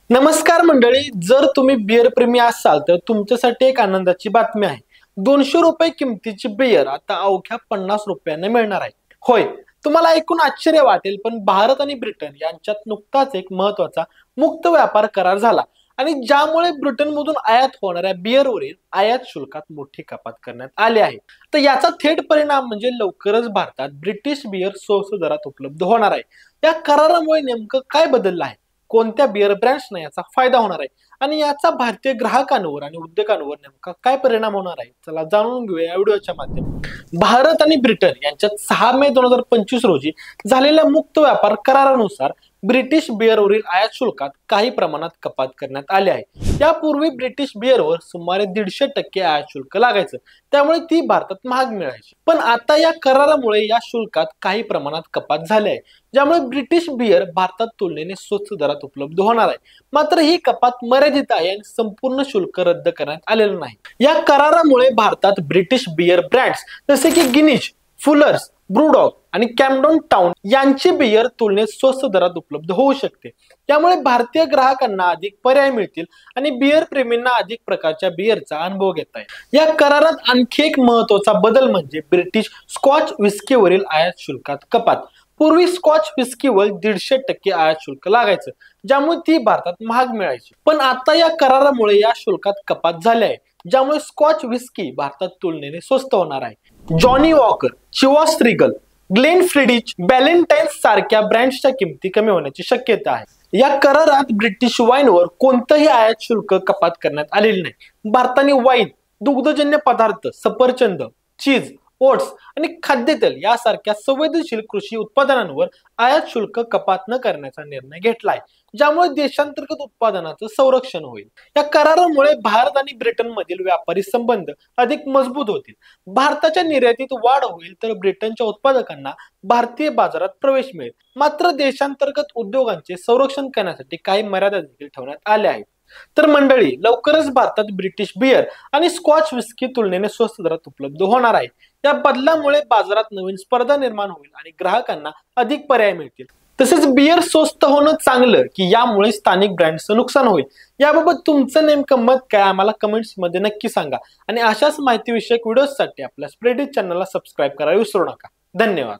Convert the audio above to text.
नमस्कार मंडळी, जर तुम्ही बियर प्रेमी असाल तर तुमच्यासाठी एक आनंदाची बातमी आहे। 200 रुपये किमतीची बियर आता अवघ्या 50 रुपयांना मिळणार आहे। होय, तुम्हाला ऐकून आश्चर्य वाटेल, पण भारत आणि ब्रिटन यांच्यात नुकताच एक महत्त्वाचा मुक्त व्यापार करार झाला आणि ज्यामुळे ब्रिटनमधून आयात होणाऱ्या बियरवरील आयात शुल्कात मोठी कपात करण्यात आली आहे। तर याचा थेट परिणाम म्हणजे लवकरच भारतात ब्रिटिश बियर स्वस्त दरात उपलब्ध होणार आहे। या करारामुळे नेमकं काय बदललं आहे, कोणत्या बियर ब्रँड्सना याचा फायदा होणार आहे आणि याचा भारतीय ग्राहकांवर आणि उद्योगांवर नेमका काय परिणाम होणार आहे, चला जाणून घेऊया या व्हिडिओच्या माध्यमातून। भारत आणि ब्रिटन यांच्यात 6 मे 2025 रोजी झालेल्या मुक्त व्यापार करारानुसार ब्रिटिश बियरवरील आयात शुल्कात काही प्रमाणात कपात करण्यात आली आहे। यापूर्वी ब्रिटिश बियरवर सुमारे 150% आयात शुल्क लागायचं, त्यामुळे ती भारतात महाग मिळायची। पण आता या करारामुळे या शुल्कात काही प्रमाणात कपात झाली आहे, ज्यामुळे ब्रिटिश बियर भारतात तुलनेने स्वस्त दरात उपलब्ध होणार आहे। मात्र ही कपात मर्यादित आहे आणि संपूर्ण शुल्क रद्द करण्यात आलेलं नाही। या करारामुळे भारतात ब्रिटिश बियर ब्रँड्स जसे की गिनीज, फुलर्स, ब्रूडॉग आणि कॅम्पडन टाउन यांची बियर तुलनेत स्वस्त दरात उपलब्ध होऊ शकते। त्यामुळे भारतीय ग्राहकांना अधिक पर्याय मिळतील आणि बियर प्रेमींना अधिक प्रकारच्या बियरचा अनुभव घेता येईल। या करारात आणखी एक महत्त्वाचा बदल म्हणजे ब्रिटिश स्कॉच विस्कीवरील आयात शुल्कात कपात। पूर्वी स्कॉच विस्कीवर 150% आयात शुल्क लागायचं, ज्यामुळे ती भारतात महाग मिळायची। पण आता या करारामुळे या शुल्कात कपात झाली आहे, ज्यामुळे स्कॉच विस्की भारतात तुलनेने स्वस्त होणार आहे। जॉनी वॉकर, चिवास रिगल, ग्लेनफिडिच, बॅलेंटाईन्स सारख्या ब्रँड्सच्या किमती कमी होण्याची शक्यता आहे। या करारात ब्रिटिश वाईनवर कोणतंही आयात शुल्क कपात करण्यात आलेले नाही। भारताने वाईन, दुग्धजन्य पदार्थ, सफरचंद, चीज, ओट्स आणि खाद्यतेल यासारख्या संवेदनशील कृषी उत्पादनांवर आयात शुल्क कपात न करण्याचा निर्णय घेतला आहे, ज्यामुळे देशांतर्गत उत्पादनाचं संरक्षण होईल। या करारामुळे भारत आणि ब्रिटन मधील व्यापारी संबंध अधिक मजबूत होतील। भारताच्या निर्यातीत वाढ होईल तर ब्रिटनच्या उत्पादकांना भारतीय बाजारात प्रवेश मिळेल। मात्र देशांतर्गत उद्योगांचे संरक्षण करण्यासाठी काही मर्यादा देखील ठेवण्यात आल्या आहेत। तर मंडळी, लवकरच भारतात ब्रिटिश बियर आणि स्कॉच विस्की तुलनेने स्वस्त दरात उपलब्ध होणार आहे। या बदलामुळे बाजारात नवीन स्पर्धा निर्माण होईल आणि ग्राहकांना अधिक पर्याय मिळतील। तसेच बियर स्वस्त होणं चांगलं की यामुळे स्थानिक ब्रँड्सचं नुकसान होईल, याबाबत तुमचं नेमकं मत काय आम्हाला कमेंट्स मध्ये नक्की सांगा आणि अशाच माहिती विषयक व्हिडिओसाठी आपल्या स्प्रेडिट चॅनलला सबस्क्राईब करायला विसरू नका। धन्यवाद।